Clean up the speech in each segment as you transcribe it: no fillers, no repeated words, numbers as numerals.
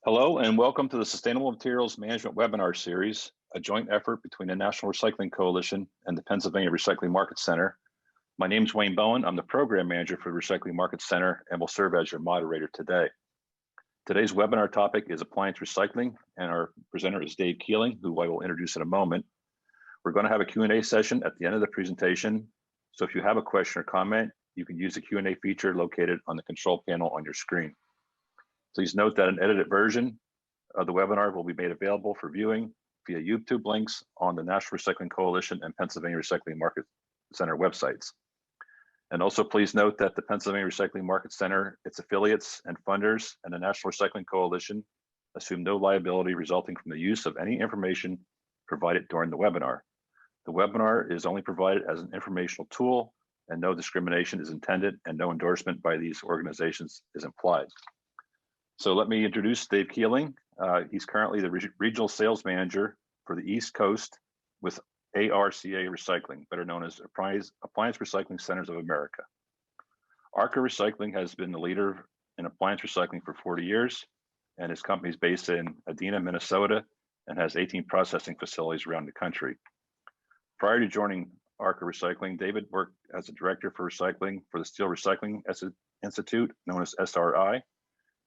Hello and welcome to the Sustainable Materials Management Webinar Series, a joint effort between the National Recycling Coalition and the Pennsylvania Recycling Market Center. My name is Wayne Bowen. I'm the Program Manager for the Recycling Market Center and will serve as your moderator today. Today's webinar topic is appliance recycling, and our presenter is Dave Keeling, who I will introduce in a moment. We're going to have a Q&A session at the end of the presentation, so if you have a question or comment, you can use the Q&A feature located on the control panel on your screen. Please note that an edited version of the webinar will be made available for viewing via YouTube links on the National Recycling Coalition and Pennsylvania Recycling Market Center websites. And also please note that the Pennsylvania Recycling Market Center, its affiliates and funders, and the National Recycling Coalition assume no liability resulting from the use of any information provided during the webinar. The webinar is only provided as an informational tool, and no discrimination is intended and no endorsement by these organizations is implied. So let me introduce Dave Keeling. He's currently the Regional Sales Manager for the East Coast with ARCA Recycling, better known as Appliance Recycling Centers of America. ARCA Recycling has been the leader in appliance recycling for 40 years, and his company is based in Edina, Minnesota, and has 18 processing facilities around the country. Prior to joining ARCA Recycling, David worked as a Director for Recycling for the Steel Recycling Institute, known as SRI,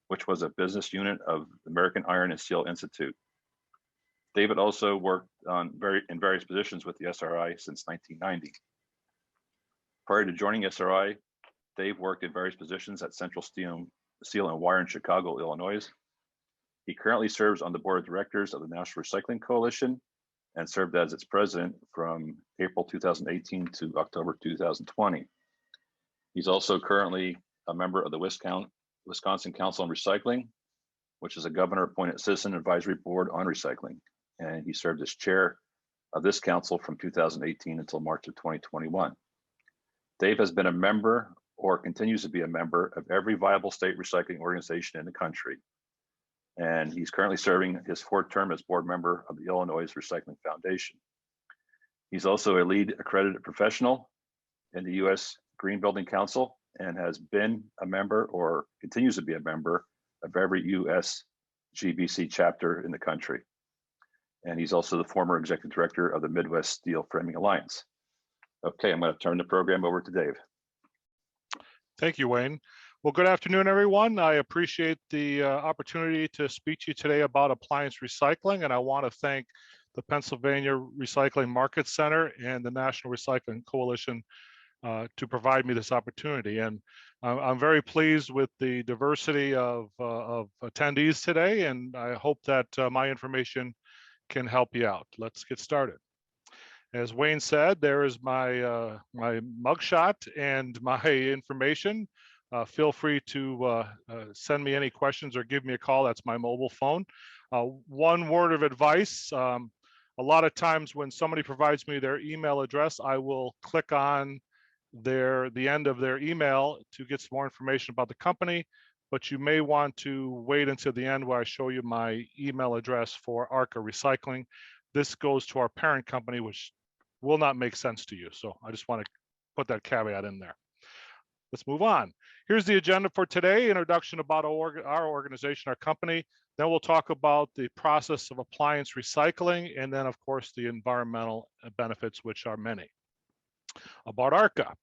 which was a business unit of the American Iron and Steel Institute. David also worked in various positions with the SRI since 1990. Prior to joining SRI, Dave worked in various positions at Central Steel and Wire in Chicago, Illinois. He currently serves on the board of directors of the National Recycling Coalition and served as its president from April 2018 to October 2020. He's also currently a member of the Wisconsin Council on Recycling, which is a governor-appointed citizen advisory board on recycling. And he served as chair of this council from 2018 until March of 2021. Dave has been a member or continues to be a member of every viable state recycling organization in the country. And he's currently serving his fourth term as board member of the Illinois Recycling Foundation. He's also a lead accredited professional in the U.S. Green Building Council and has been a member or continues to be a member of every U.S. GBC chapter in the country. And he's also the former executive director of the Midwest Steel Framing Alliance. Okay, I'm going to turn the program over to Dave. Thank you, Wayne. Well, good afternoon, everyone. I appreciate the opportunity to speak to you today about appliance recycling, and I want to thank the Pennsylvania Recycling Market Center and the National Recycling Coalition to provide me this opportunity. And I'm very pleased with the diversity of attendees today, and I hope that my information can help you out. Let's get started. As Wayne said, there is my my mugshot and my information. Feel free to send me any questions or give me a call. That's my mobile phone. One word of advice. A lot of times when somebody provides me their email address, I will click on the end of their email to get some more information about the company, but you may want to wait until the end where I show you my email address for ARCA Recycling. This goes to our parent company, which will not make sense to you. So I just want to put that caveat in there. Let's move on. Here's the agenda for today. Introduction about our organization, our company. Then we'll talk about the process of appliance recycling, and then of course the environmental benefits, which are many. About ARCA.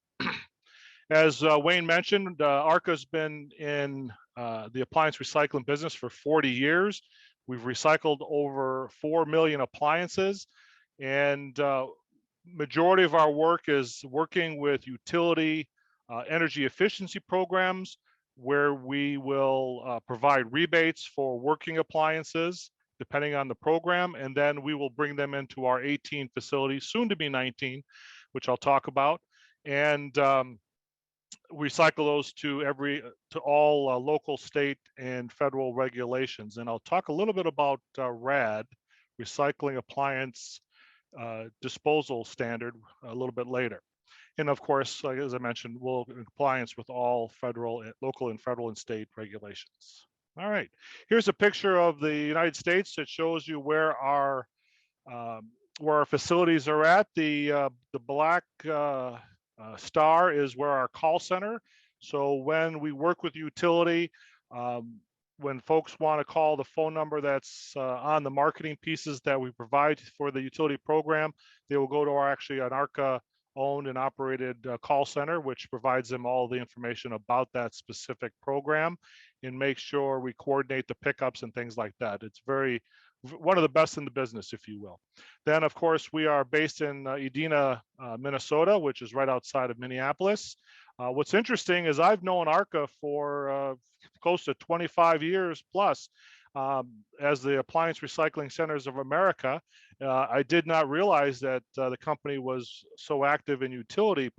As Wayne mentioned, ARCA's been in the appliance recycling business for 40 years. We've recycled over 4 million appliances, and majority of our work is working with utility energy efficiency programs, where we will provide rebates for working appliances depending on the program, and then we will bring them into our 18 facilities, soon to be 19, which I'll talk about, and recycle those to all local, state, and federal regulations. And I'll talk a little bit about RAD, Recycling Appliance Disposal Standard, a little bit later. And of course, as I mentioned, we'll in compliance with all local and federal and state regulations. All right, here's a picture of the United States that shows you where our facilities are at. The black star is where our call center. So when we work with utility, when folks want to call the phone number that's on the marketing pieces that we provide for the utility program, they will go to our actually an ARCA owned and operated call center, which provides them all the information about that specific program and make sure we coordinate the pickups and things like that. It's one of the best in the business, if you will. Then, of course, we are based in Edina, Minnesota, which is right outside of Minneapolis. What's interesting is I've known ARCA for close to 25 years plus as the Appliance Recycling Centers of America. I did not realize that the company was so active in utility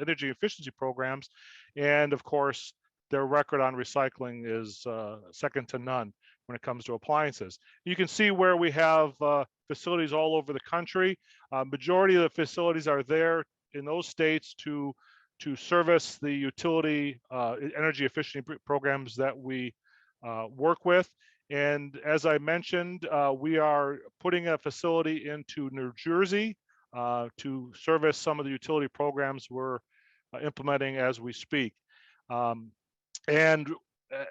energy efficiency programs, and of course, their record on recycling is second to none when it comes to appliances. You can see where we have facilities all over the country. Majority of the facilities are there in those states to service the utility energy efficiency programs that we work with. And as I mentioned, we are putting a facility into New Jersey to service some of the utility programs we're implementing as we speak. And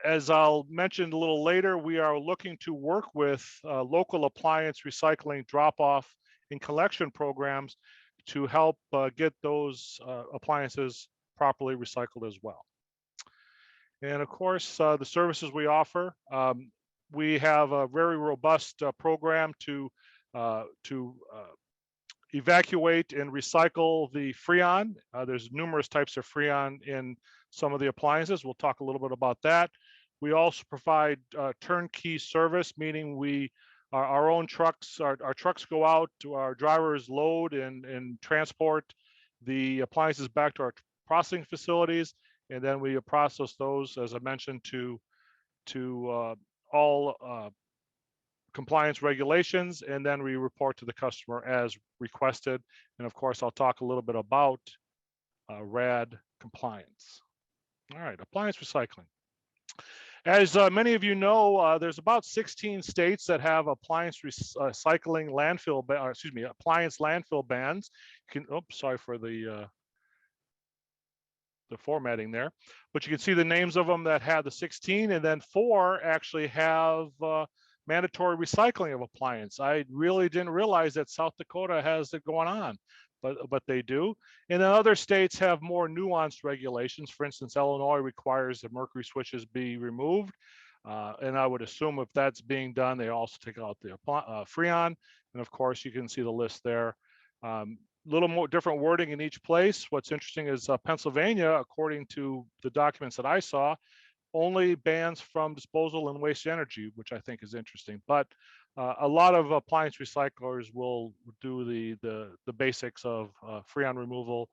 as I'll mention a little later, we are looking to work with local appliance recycling drop-off and collection programs to help get those appliances properly recycled as well. And of course, the services we offer, we have a very robust program to evacuate and recycle the Freon. There's numerous types of Freon in some of the appliances. We'll talk a little bit about that. We also provide turnkey service, meaning our own trucks, our trucks go out to our drivers, load and transport the appliances back to our processing facilities, and then we process those, as I mentioned, to all compliance regulations, and then we report to the customer as requested. And of course, I'll talk a little bit about RAD compliance. All right, appliance recycling. As many of you know, there's about 16 states that have appliance recycling landfill, appliance landfill bans. Sorry for the formatting there, but you can see the names of them that have the 16, and then 4 actually have mandatory recycling of appliance. I really didn't realize that South Dakota has it going on, but they do. And then other states have more nuanced regulations. For instance, Illinois requires that mercury switches be removed. And I would assume if that's being done, they also take out the Freon. And of course, you can see the list there. Little more different wording in each place. What's interesting is Pennsylvania, according to the documents that I saw, only bans from disposal and waste energy, which I think is interesting. But a lot of appliance recyclers will do the basics of Freon removal,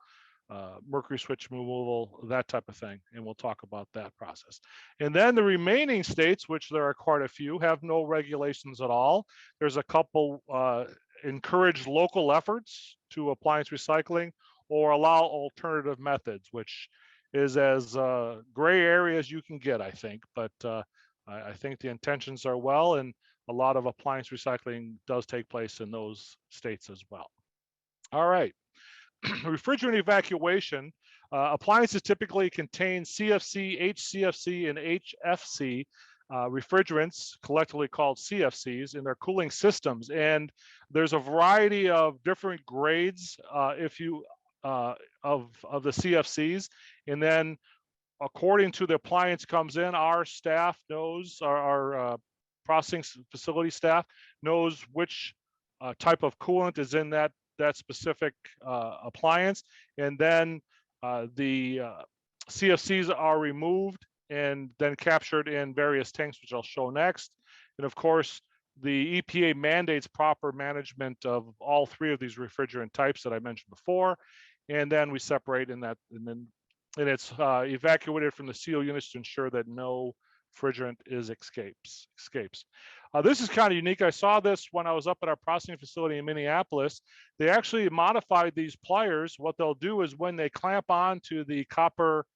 mercury switch removal, that type of thing, and we'll talk about that process. And then the remaining states, which there are quite a few, have no regulations at all. There's a couple encourage local efforts to appliance recycling or allow alternative methods, which is as gray area as you can get, I think. But I think the intentions are well, and a lot of appliance recycling does take place in those states as well. All right, refrigerant evacuation. Appliances typically contain CFC, HCFC, and HFC refrigerants, collectively called CFCs, in their cooling systems. And there's a variety of different grades of the CFCs. And then according to the appliance comes in, our staff knows, our processing facility staff knows which type of coolant is in that specific appliance. And then the CFCs are removed and then captured in various tanks, which I'll show next. And of course, the EPA mandates proper management of all 3 of these refrigerant types that I mentioned before. And then we separate and it's evacuated from the seal units to ensure that no refrigerant escapes. This is kind of unique. I saw this when I was up at our processing facility in Minneapolis. They actually modified these pliers. What they'll do is when they clamp on to the copper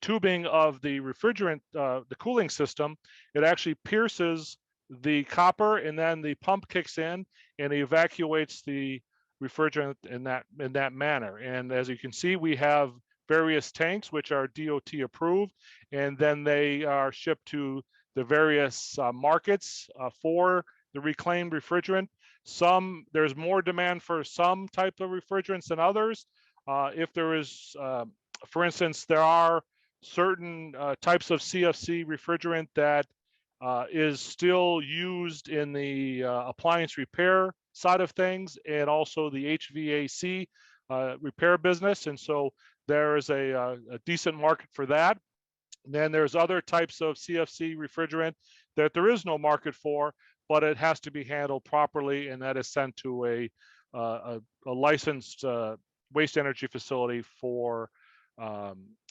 tubing of the refrigerant, the cooling system, it actually pierces the copper, and then the pump kicks in and evacuates the refrigerant in that manner. And as you can see, we have various tanks, which are DOT approved, and then they are shipped to the various markets for the reclaimed refrigerant. There's more demand for some type of refrigerants than others. If there is, for instance, there are certain types of CFC refrigerant that is still used in the appliance repair side of things, and also the HVAC repair business. And so there is a decent market for that. And then there's other types of CFC refrigerant that there is no market for, but it has to be handled properly, and that is sent to a licensed waste energy facility for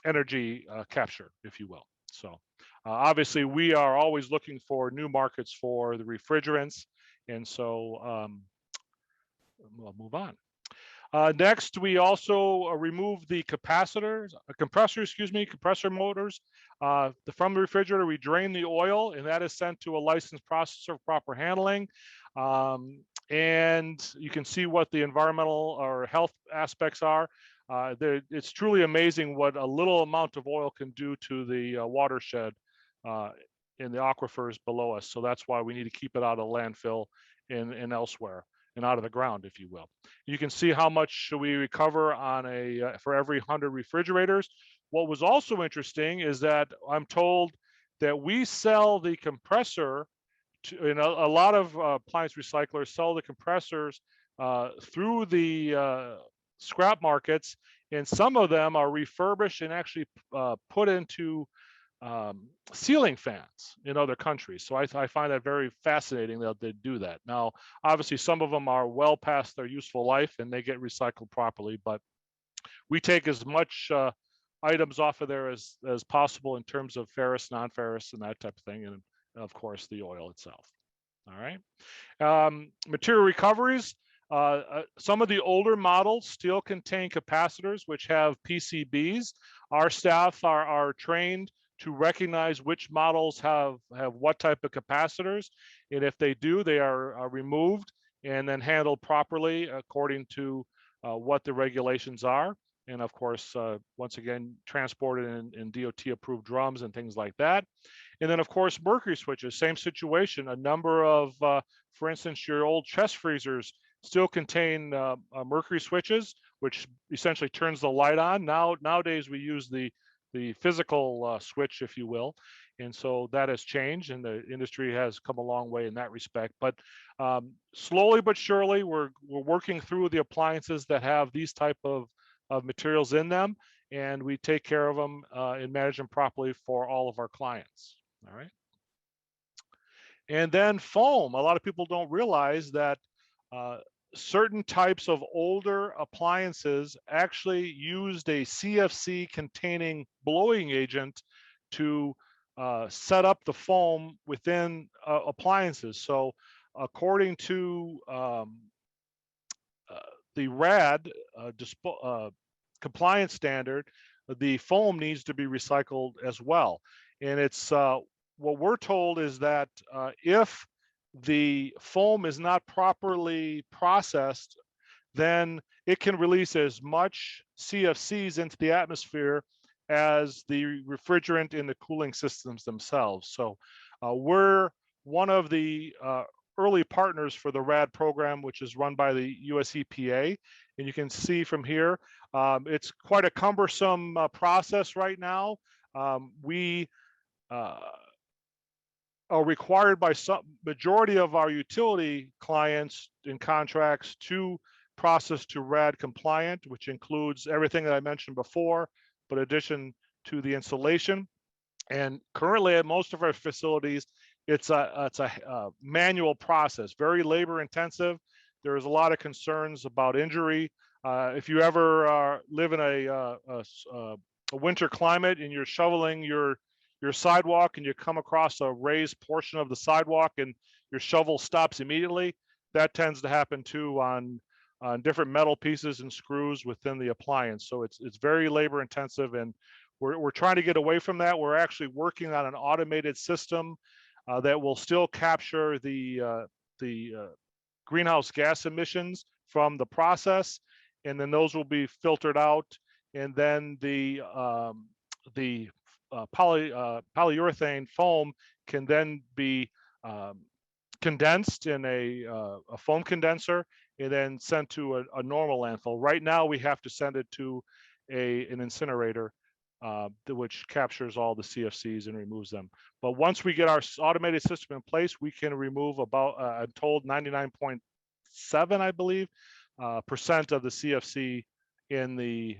energy capture, if you will. So obviously we are always looking for new markets for the refrigerants, and so we'll move on. Next, we also remove the compressor motors from the refrigerator. We drain the oil, and that is sent to a licensed processor for proper handling. And you can see what the environmental or health aspects are. It's truly amazing what a little amount of oil can do to the watershed in the aquifers below us. So that's why we need to keep it out of landfill and elsewhere, and out of the ground, if you will. You can see how much we recover on for every 100 refrigerators. What was also interesting is that I'm told that we sell the compressor to, a lot of appliance recyclers sell the compressors through the scrap markets, and some of them are refurbished and actually put into ceiling fans in other countries. So I find that very fascinating that they do that. Now, obviously, some of them are well past their useful life and they get recycled properly, but we take as much items off of there as possible in terms of ferrous, non-ferrous, and that type of thing, and of course the oil itself. All right. Material recoveries. Some of the older models still contain capacitors which have PCBs. Our staff are trained to recognize which models have what type of capacitors, and if they do, they are removed and then handled properly according to what the regulations are, and of course once again transported in DOT approved drums and things like that. And then of course mercury switches, same situation. A number of for instance, your old chest freezers still contain mercury switches, which essentially turns the light on. Nowadays we use the physical switch, if you will, and so that has changed, and the industry has come a long way in that respect. But slowly but surely, we're working through the appliances that have these type of materials in them, and we take care of them and manage them properly for all of our clients. All right. And then foam. A lot of people don't realize that certain types of older appliances actually used a CFC containing blowing agent to set up the foam within appliances. So according to the RAD compliance standard, the foam needs to be recycled as well. And it's what we're told is that if the foam is not properly processed, then it can release as much CFCs into the atmosphere as the refrigerant in the cooling systems themselves. So we're one of the early partners for the RAD program, which is run by the US EPA. And you can see from here, it's quite a cumbersome process right now. We are required by some majority of our utility clients in contracts to process to RAD compliant, which includes everything that I mentioned before, but in addition to the installation. And currently at most of our facilities, it's a manual process, very labor intensive. There's a lot of concerns about injury. If you ever live in a winter climate and you're shoveling your sidewalk and you come across a raised portion of the sidewalk and your shovel stops immediately, that tends to happen too on different metal pieces and screws within the appliance. So it's very labor intensive, and we're trying to get away from that. We're actually working on an automated system that will still capture the greenhouse gas emissions from the process, and then those will be filtered out and then the polyurethane foam can then be condensed in a foam condenser and then sent to a normal landfill. Right now, we have to send it to an incinerator, which captures all the CFCs and removes them. But once we get our automated system in place, we can remove about, I'm told 99.7, I believe, percent of the CFC in the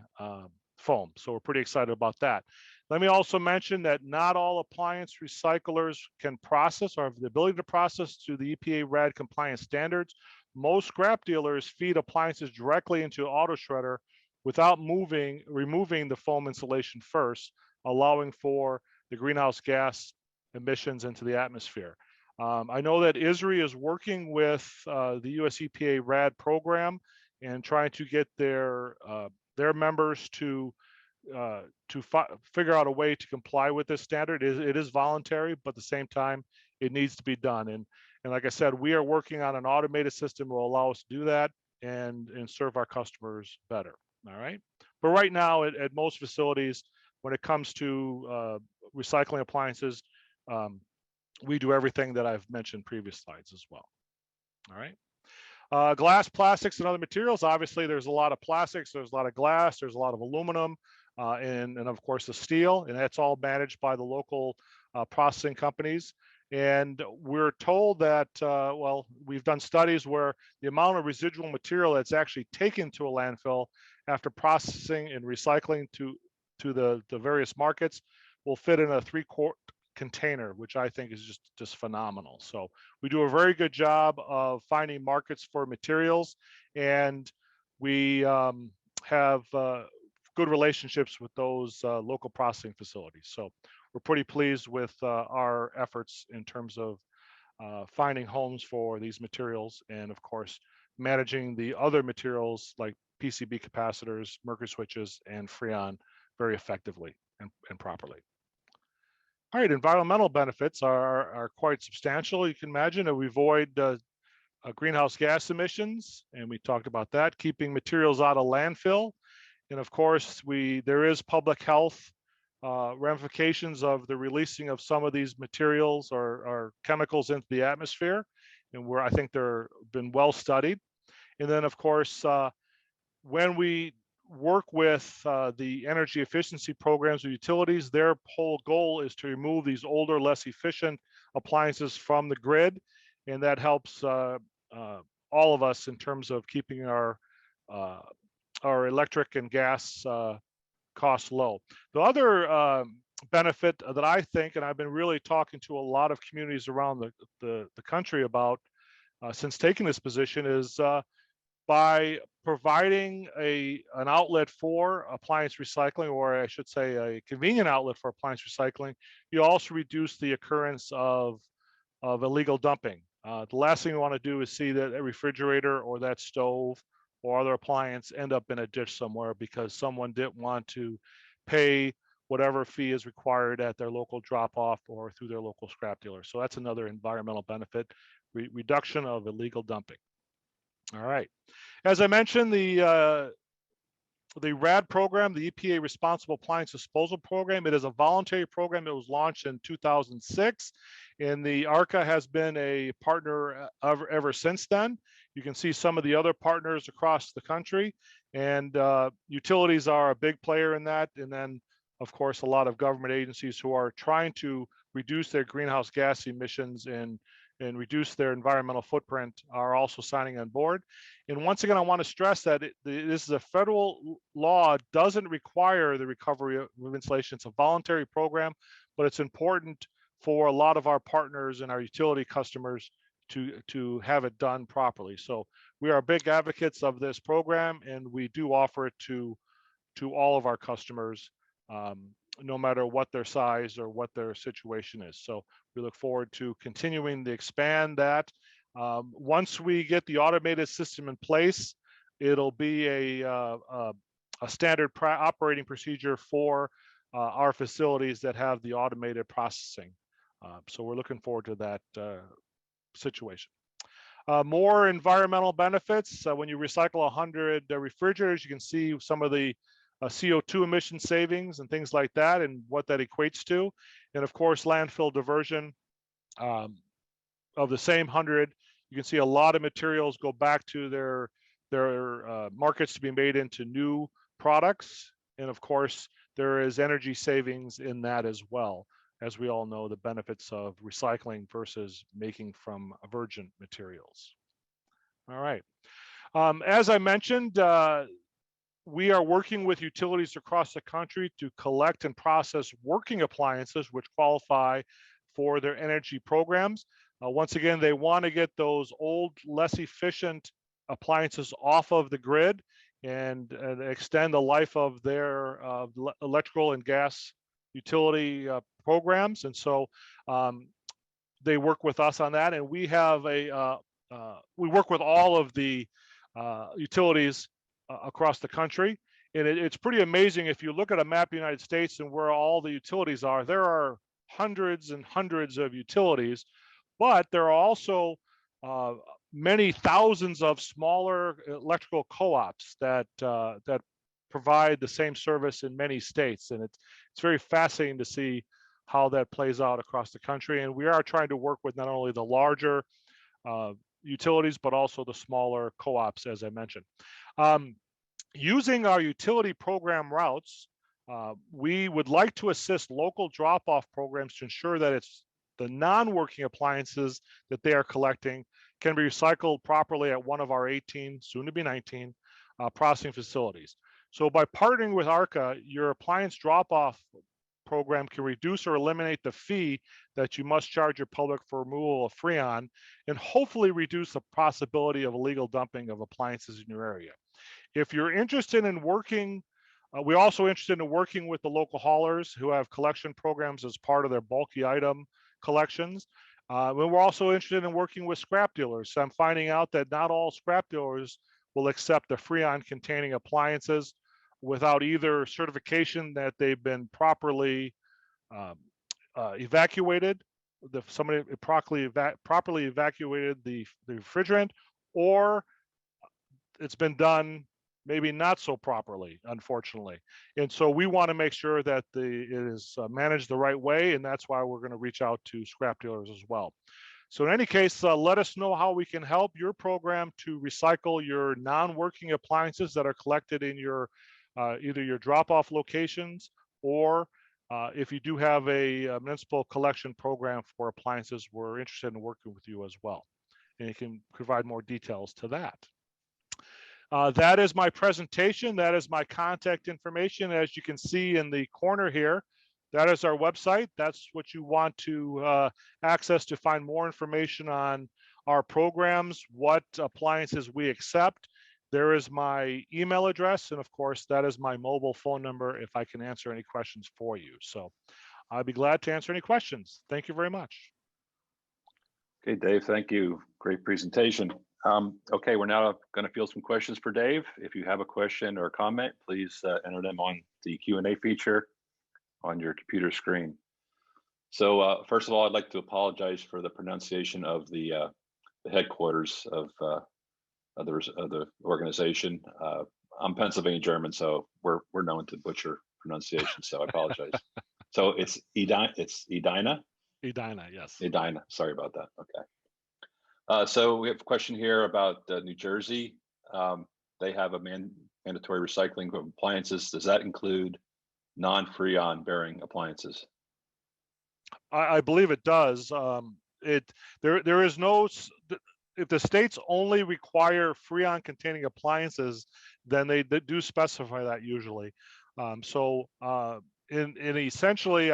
foam. So we're pretty excited about that. Let me also mention that not all appliance recyclers can process or have the ability to process to the EPA RAD compliance standards. Most scrap dealers feed appliances directly into auto shredder without removing the foam insulation first, allowing for the greenhouse gas emissions into the atmosphere. I know that ISRI is working with the US EPA RAD program and trying to get their members to figure out a way to comply with this standard. It is voluntary, but at the same time, it needs to be done. And like I said, we are working on an automated system that will allow us to do that and serve our customers better. All right. But right now, at most facilities, when it comes to recycling appliances, we do everything that I've mentioned previous slides as well. All right. Glass, plastics, and other materials. Obviously, there's a lot of plastics, there's a lot of glass, there's a lot of aluminum, and of course the steel, and that's all managed by the local processing companies. And we're told that, well, we've done studies where the amount of residual material that's actually taken to a landfill after processing and recycling to the various markets will fit in a 3-quart container, which I think is just phenomenal. So we do a very good job of finding markets for materials, and we have good relationships with those local processing facilities. So we're pretty pleased with our efforts in terms of finding homes for these materials, and of course managing the other materials like PCB capacitors, mercury switches, and Freon very effectively and properly. All right, environmental benefits are quite substantial. You can imagine that we avoid greenhouse gas emissions, and we talked about that, keeping materials out of landfill. And of course, there is public health ramifications of the releasing of some of these materials or chemicals into the atmosphere, and I think they're been well studied. And then of course, when we work with the energy efficiency programs or utilities, their whole goal is to remove these older, less efficient appliances from the grid, and that helps all of us in terms of keeping our electric and gas costs low. The other benefit that I think, and I've been really talking to a lot of communities around the country about since taking this position, is by providing an outlet for appliance recycling, or I should say a convenient outlet for appliance recycling, you also reduce the occurrence of illegal dumping. The last thing we want to do is see that a refrigerator or that stove or other appliance end up in a ditch somewhere because someone didn't want to pay whatever fee is required at their local drop-off or through their local scrap dealer. So that's another environmental benefit, reduction of illegal dumping. All right. As I mentioned, the RAD program, the EPA Responsible Appliance Disposal Program, it is a voluntary program that was launched in 2006, and the ARCA has been a partner ever since then. You can see some of the other partners across the country, and utilities are a big player in that. And then, of course, a lot of government agencies who are trying to reduce their greenhouse gas emissions and reduce their environmental footprint are also signing on board. And once again, I want to stress that this is a federal law, doesn't require the recovery of insulation. It's a voluntary program, but it's important for a lot of our partners and our utility customers to have it done properly. So we are big advocates of this program, and we do offer it to all of our customers, no matter what their size or what their situation is. So we look forward to continuing to expand that. Once we get the automated system in place, it'll be a standard operating procedure for our facilities that have the automated processing. So we're looking forward to that situation. More environmental benefits. When you recycle 100 refrigerators, you can see some of the CO2 emission savings and things like that, and what that equates to. And of course, landfill diversion of the same 100. You can see a lot of materials go back to their markets to be made into new products. And of course, there is energy savings in that as well, as we all know the benefits of recycling versus making from virgin materials. All right. As I mentioned, we are working with utilities across the country to collect and process working appliances which qualify for their energy programs. Once again, they want to get those old, less efficient appliances off of the grid and extend the life of their electrical and gas utility programs. And so they work with us on that. And we have we work with all of the utilities across the country. And it's pretty amazing if you look at a map of the United States and where all the utilities are, there are hundreds and hundreds of utilities, but there are also many thousands of smaller electrical co-ops that provide the same service in many states. And it's very fascinating to see how that plays out across the country. And we are trying to work with not only the larger utilities, but also the smaller co-ops, as I mentioned. Using our utility program routes, we would like to assist local drop-off programs to ensure that it's the non-working appliances that they are collecting can be recycled properly at one of our 18, soon to be 19, processing facilities. So by partnering with ARCA, your appliance drop-off program can reduce or eliminate the fee that you must charge your public for removal of Freon, and hopefully reduce the possibility of illegal dumping of appliances in your area. If you're interested in working, we're also interested in working with the local haulers who have collection programs as part of their bulky item collections. We're also interested in working with scrap dealers. So I'm finding out that not all scrap dealers will accept the Freon containing appliances without either certification that they've been properly evacuated, somebody properly evacuated the refrigerant, or it's been done maybe not so properly, unfortunately. And so we want to make sure that it is managed the right way, and that's why we're going to reach out to scrap dealers as well. So in any case, let us know how we can help your program to recycle your non-working appliances that are collected in your either your drop-off locations, or if you do have a municipal collection program for appliances, we're interested in working with you as well. And you can provide more details to that. That is my presentation. That is my contact information. As you can see in the corner here, that is our website. That's what you want to access to find more information on our programs, what appliances we accept. There is my email address, and of course, that is my mobile phone number if I can answer any questions for you. So I'll be glad to answer any questions. Thank you very much. Okay, Dave, thank you. Great presentation. Okay, we're now going to field some questions for Dave. If you have a question or a comment, please enter them on the Q&A feature on your computer screen. So first of all, I'd like to apologize for the pronunciation of the headquarters of the organization. I'm Pennsylvania German, so we're known to butcher pronunciation, so I apologize. So it's Edina? Edina, yes. Edina, sorry about that, okay. So we have a question here about New Jersey. They have a mandatory recycling of appliances. Does that include non-Freon bearing appliances? I believe it does. There is no, if the states only require Freon containing appliances, then they do specify that usually. In essentially,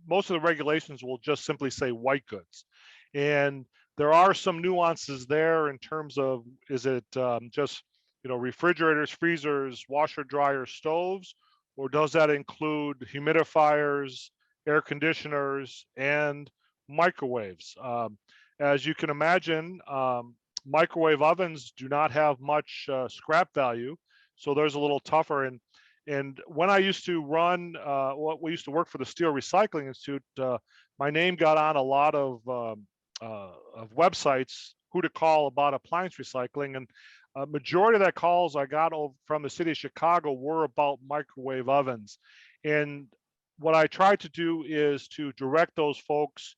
most of the regulations will just simply say white goods. And there are some nuances there in terms of, is it just, refrigerators, freezers, washer, dryer, stoves, or does that include humidifiers, air conditioners, and microwaves? As you can imagine, microwave ovens do not have much scrap value, so there's a little tougher. And when I used to run, we used to work for the Steel Recycling Institute, my name got on a lot of websites, who to call about appliance recycling. And A majority of that calls I got from the city of Chicago were about microwave ovens. And what I tried to do is to direct those folks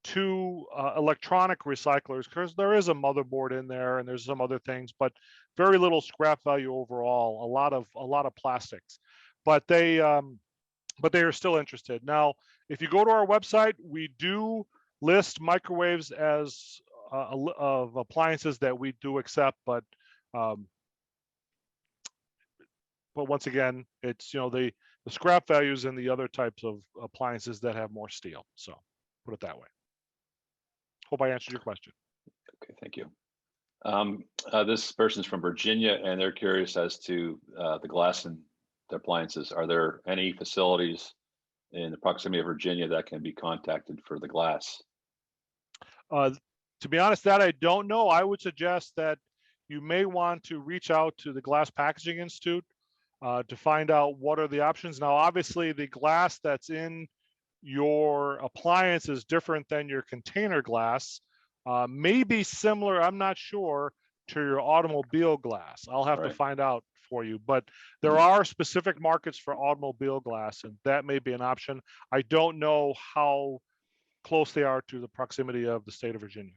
to electronic recyclers, because there is a motherboard in there and there's some other things, but very little scrap value overall. A lot of plastics, but they are still interested. Now, if you go to our website, we do list microwaves as of appliances that we do accept, but once again, it's the scrap values and the other types of appliances that have more steel. So put it that way. Hope I answered your question. Okay, thank you. This person's from Virginia, and they're curious as to the glass in the appliances. Are there any facilities in the proximity of Virginia that can be contacted for the glass? To be honest, that I don't know. I would suggest that you may want to reach out to the Glass Packaging Institute to find out what are the options. Now, obviously, the glass that's in your appliance is different than your container glass. May be similar, I'm not sure, to your automobile glass. I'll have to find out for you, but there are specific markets for automobile glass, and that may be an option. I don't know how close they are to the proximity of the state of Virginia.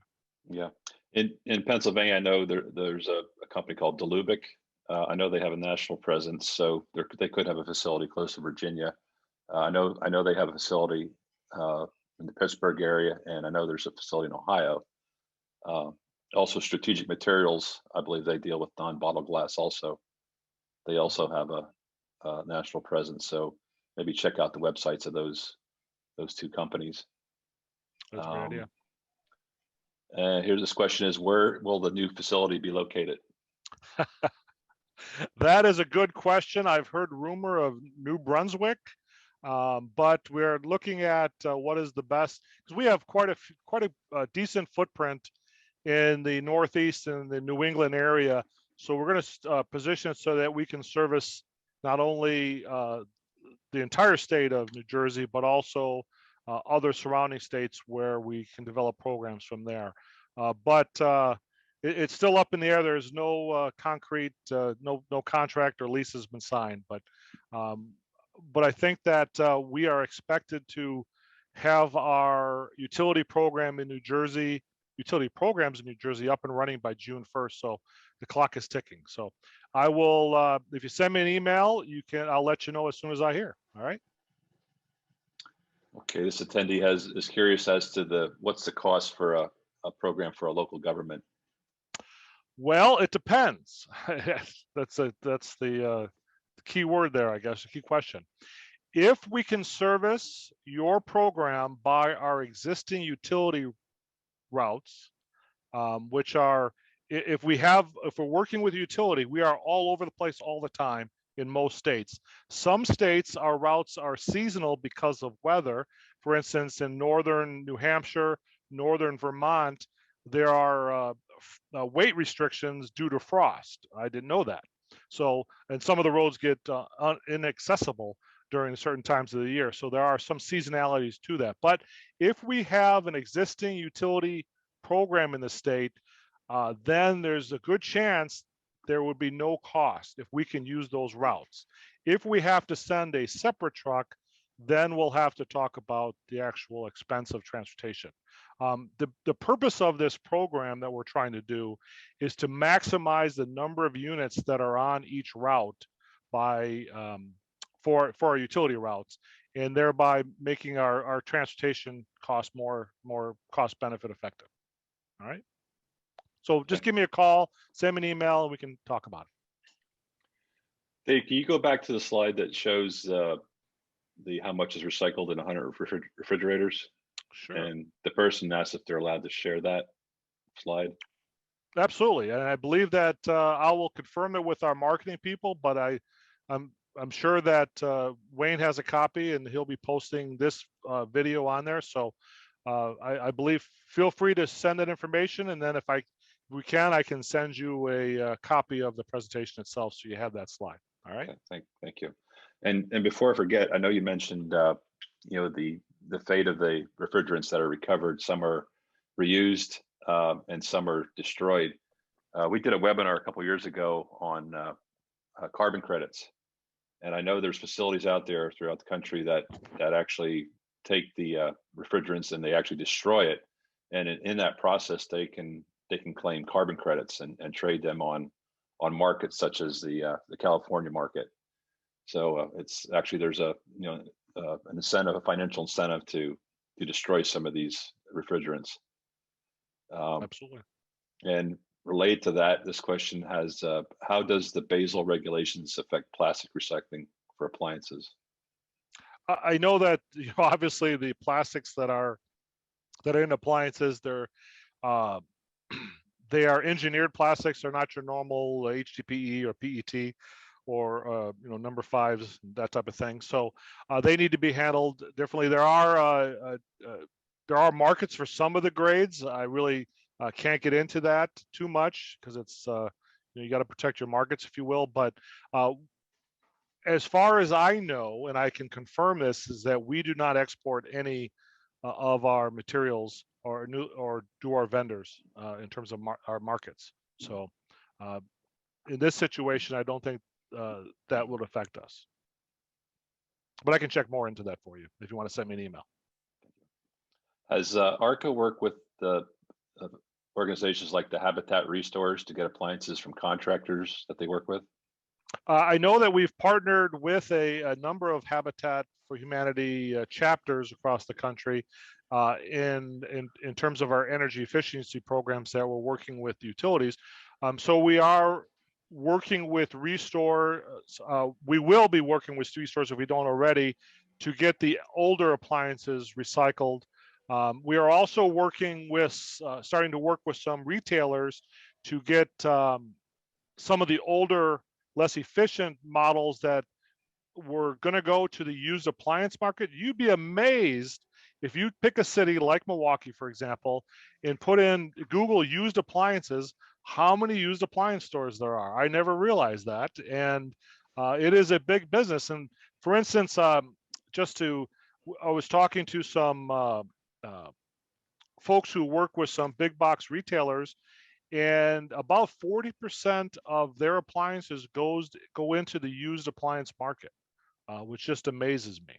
Yeah, in Pennsylvania, I know there's a company called Delubic. I know they have a national presence, so they could have a facility close to Virginia. I know they have a facility in the Pittsburgh area, and I know there's a facility in Ohio. Also, Strategic Materials, I believe they deal with non-bottle glass. Also, they also have a national presence. So maybe check out the websites of those two companies. That's a great idea. And here's this question: is where will the new facility be located? That is a good question. I've heard rumor of New Brunswick, but we're looking at what is the best, because we have quite a decent footprint in the Northeast and the New England area. So we're going to position it so that we can service not only the entire state of New Jersey, but also other surrounding states where we can develop programs from there. But it's still up in the air. There's no concrete, no contract or lease has been signed. But I think that we are expected to have our utility programs in New Jersey up and running by June 1st. So the clock is ticking. So I will, if you send me an email, I'll let you know as soon as I hear. All right. Okay, this attendee is curious as to what's the cost for a program for a local government. Well, it depends. That's the key word there, I guess, the key question. If we can service your program by our existing utility routes, which are, if we're working with utility, we are all over the place all the time in most states. Some states, our routes are seasonal because of weather. For instance, in northern New Hampshire, northern Vermont, there are weight restrictions due to frost. I didn't know that. So, and some of the roads get inaccessible during certain times of the year. So there are some seasonalities to that. But if we have an existing utility program in the state, then there's a good chance there would be no cost if we can use those routes. If we have to send a separate truck, then we'll have to talk about the actual expense of transportation. The purpose of this program that we're trying to do is to maximize the number of units that are on each route by for our utility routes, and thereby making our transportation cost more cost benefit effective. All right. So just give me a call, send me an email, and we can talk about it. Dave, can you go back to the slide that shows how much is recycled in 100 refrigerators? Sure. And the person asked if they're allowed to share that slide. Absolutely, and I believe that I will confirm it with our marketing people, but I'm sure that Wayne has a copy and he'll be posting this video on there. So I believe, feel free to send that information, and then if I can send you a copy of the presentation itself, so you have that slide. All right. Okay, thank you. And before I forget, I know you mentioned the fate of the refrigerants that are recovered. Some are reused and some are destroyed. We did a webinar a couple of years ago on carbon credits. And I know there's facilities out there throughout the country that actually take the refrigerants and they actually destroy it. And in that process, they can claim carbon credits and trade them on markets such as the California market. So it's actually, there's an incentive, a financial incentive to destroy some of these refrigerants. Absolutely. And related to that, this question has, how does the Basel regulations affect plastic recycling for appliances? I know that obviously the plastics that are in appliances, they're they are engineered plastics. They're not your normal HDPE or PET or number fives, that type of thing. So they need to be handled differently. There are markets for some of the grades. I really can't get into that too much because it's you got to protect your markets, if you will. But as far as I know, and I can confirm this, is that we do not export any of our materials or do our vendors in terms of our markets. So in this situation, I don't think that would affect us. But I can check more into that for you if you want to send me an email. Has ARCA worked with the organizations like the Habitat Restores to get appliances from contractors that they work with? I know that we've partnered with a number of Habitat for Humanity chapters across the country in terms of our energy efficiency programs that we're working with utilities. So we are working with Restore. We will be working with Restores if we don't already to get the older appliances recycled. We are also working with, starting to work with some retailers to get some of the older, less efficient models that were going to go to the used appliance market. You'd be amazed if you pick a city like Milwaukee, for example, and put in Google used appliances, how many used appliance stores there are. I never realized that. And it is a big business. And for instance, I was talking to some folks who work with some big box retailers, and about 40% of their appliances go into the used appliance market, which just amazes me.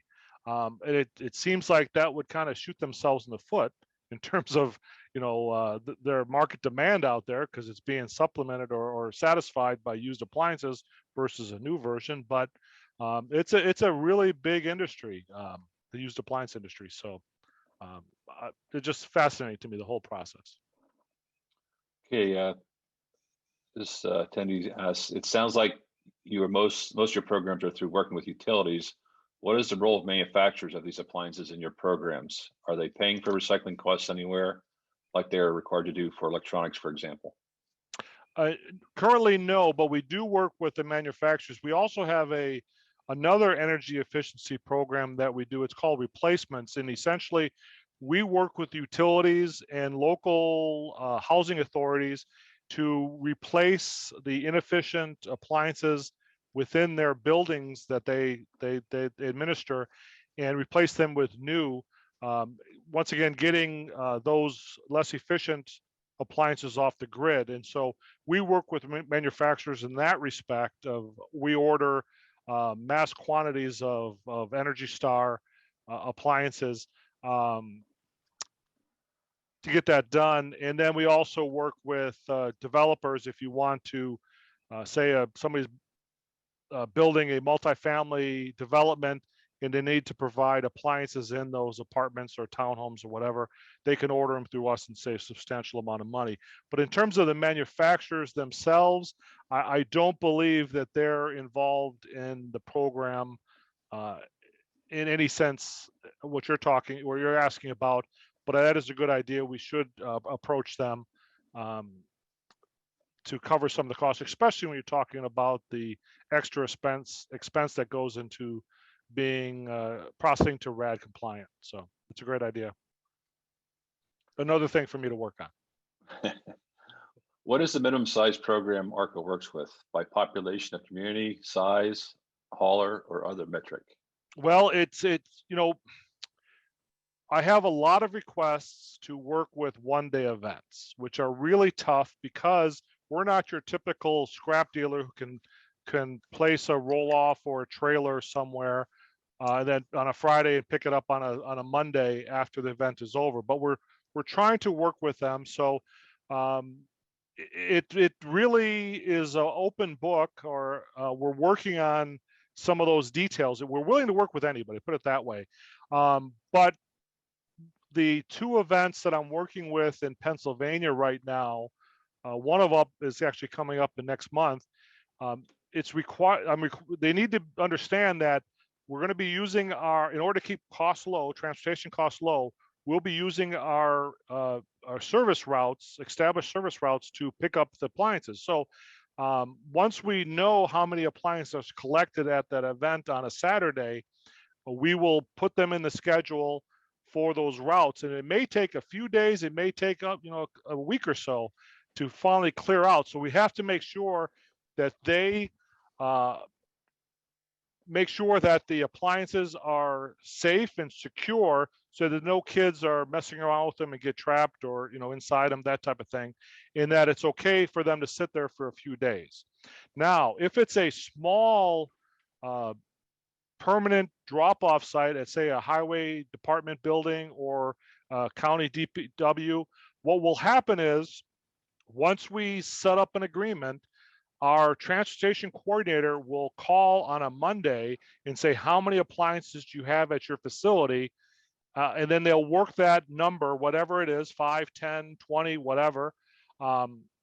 And it seems like that would kind of shoot themselves in the foot in terms of their market demand out there, because it's being supplemented or satisfied by used appliances versus a new version. But it's a really big industry, the used appliance industry. So it's just fascinating to me, the whole process. Okay, this attendee asks, it sounds like most of your programs are through working with utilities. What is the role of manufacturers of these appliances in your programs? Are they paying for recycling costs anywhere, like they're required to do for electronics, for example? Currently, no, but we do work with the manufacturers. We also have another energy efficiency program that we do. It's called replacements, and essentially we work with utilities and local housing authorities to replace the inefficient appliances within their buildings that they administer, and replace them with new. Once again, getting those less efficient appliances off the grid. And so we work with manufacturers in that respect. We order mass quantities of Energy Star appliances to get that done. And then we also work with developers. If you want to say somebody's building a multifamily development and they need to provide appliances in those apartments or townhomes or whatever, they can order them through us and save a substantial amount of money. But in terms of the manufacturers themselves, I don't believe that they're involved in the program in any sense what you're asking about. But that is a good idea. We should approach them to cover some of the costs, especially when you're talking about the extra expense that goes into being processing to RAD compliant. So it's a great idea. Another thing for me to work on. What is the minimum size program ARCA works with by population of community, size, hauler, or other metric? Well, I have a lot of requests to work with one-day events, which are really tough because we're not your typical scrap dealer who can place a roll-off or a trailer somewhere then on a Friday and pick it up on a Monday after the event is over. But we're trying to work with them. So it really is an open book, or we're working on some of those details. We're willing to work with anybody, put it that way. But the two events that I'm working with in Pennsylvania right now, one of them is actually coming up the next month. It's required. They need to understand that we're going to be using in order to keep costs low, transportation costs low, we'll be using our service routes, established service routes, to pick up the appliances. So once we know how many appliances are collected at that event on a Saturday, we will put them in the schedule for those routes. And it may take a few days, it may take up, a week or so to finally clear out. So we have to make sure that they make sure that the appliances are safe and secure, so that no kids are messing around with them and get trapped or inside them, that type of thing, and that it's okay for them to sit there for a few days. Now, if it's a small permanent drop-off site at, say, a highway department building or county DPW, what will happen is, once we set up an agreement, our transportation coordinator will call on a Monday and say, how many appliances do you have at your facility? And then they'll work that number, whatever it is, 5, 10, 20, whatever,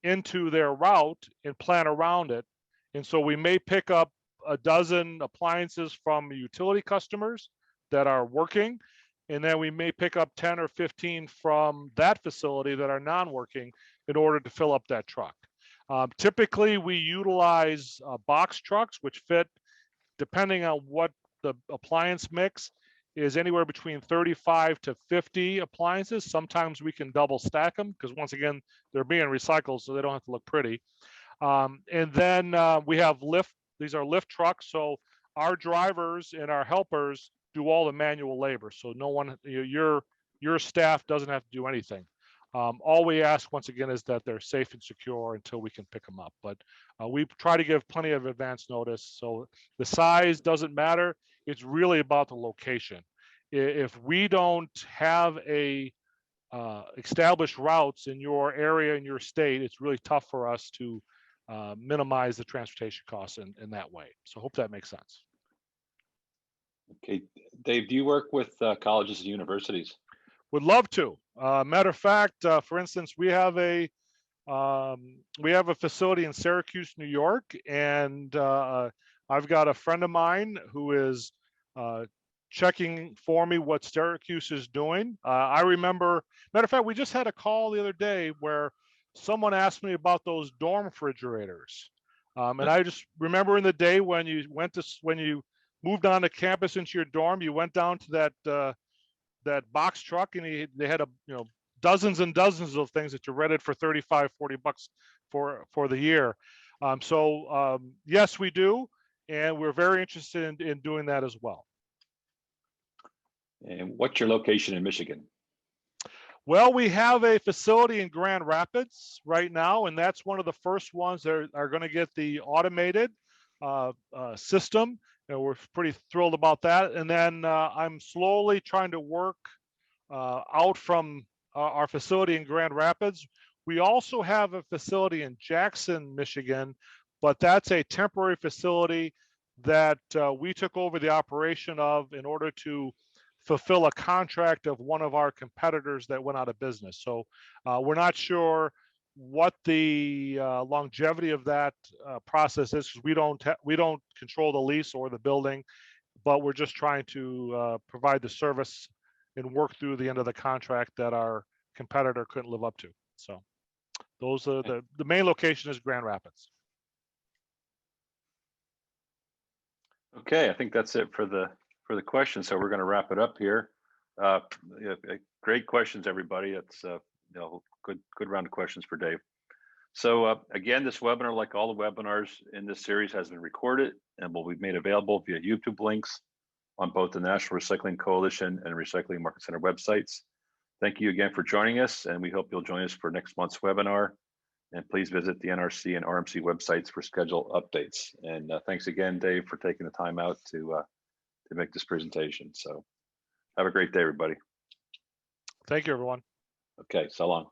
into their route and plan around it. And so we may pick up a dozen appliances from utility customers that are working, and then we may pick up 10 or 15 from that facility that are non-working in order to fill up that truck. Typically, we utilize box trucks, which fit, depending on what the appliance mix is, anywhere between 35 to 50 appliances. Sometimes we can double stack them because, once again, they're being recycled, so they don't have to look pretty. And then we have lift. These are lift trucks, so our drivers and our helpers do all the manual labor. So no one, your staff doesn't have to do anything. All we ask, once again, is that they're safe and secure until we can pick them up. But we try to give plenty of advance notice. So the size doesn't matter. It's really about the location. If we don't have established routes in your area, in your state, it's really tough for us to minimize the transportation costs in that way. So I hope that makes sense. Okay, Dave, do you work with colleges and universities? Would love to. Matter of fact, for instance, we have a facility in Syracuse, New York, and I've got a friend of mine who is checking for me what Syracuse is doing. I remember, matter of fact, we just had a call the other day where someone asked me about those dorm refrigerators, and I just remember in the day when you moved on to campus into your dorm, you went down to that box truck, and they had dozens and dozens of things that you rented for 35, 40 bucks for the year. So yes, we do, and we're very interested in doing that as well. And what's your location in Michigan? Well, we have a facility in Grand Rapids right now, and that's one of the first ones that are going to get the automated system. We're pretty thrilled about that. And then I'm slowly trying to work out from our facility in Grand Rapids. We also have a facility in Jackson, Michigan, but that's a temporary facility that we took over the operation of in order to fulfill a contract of one of our competitors that went out of business. So we're not sure what the longevity of that process is, because we don't control the lease or the building, but we're just trying to provide the service and work through the end of the contract that our competitor couldn't live up to. So those are the main location is Grand Rapids. Okay, I think that's it for the questions. So we're going to wrap it up here. Great questions, everybody. It's good round of questions for Dave. So again, this webinar, like all the webinars in this series, has been recorded and will be made available via YouTube links on both the National Recycling Coalition and Recycling Market Center websites. Thank you again for joining us, and we hope you'll join us for next month's webinar. And please visit the NRC and RMC websites for schedule updates. And thanks again, Dave, for taking the time out to make this presentation. So have a great day, everybody. Thank you, everyone. Okay, so long.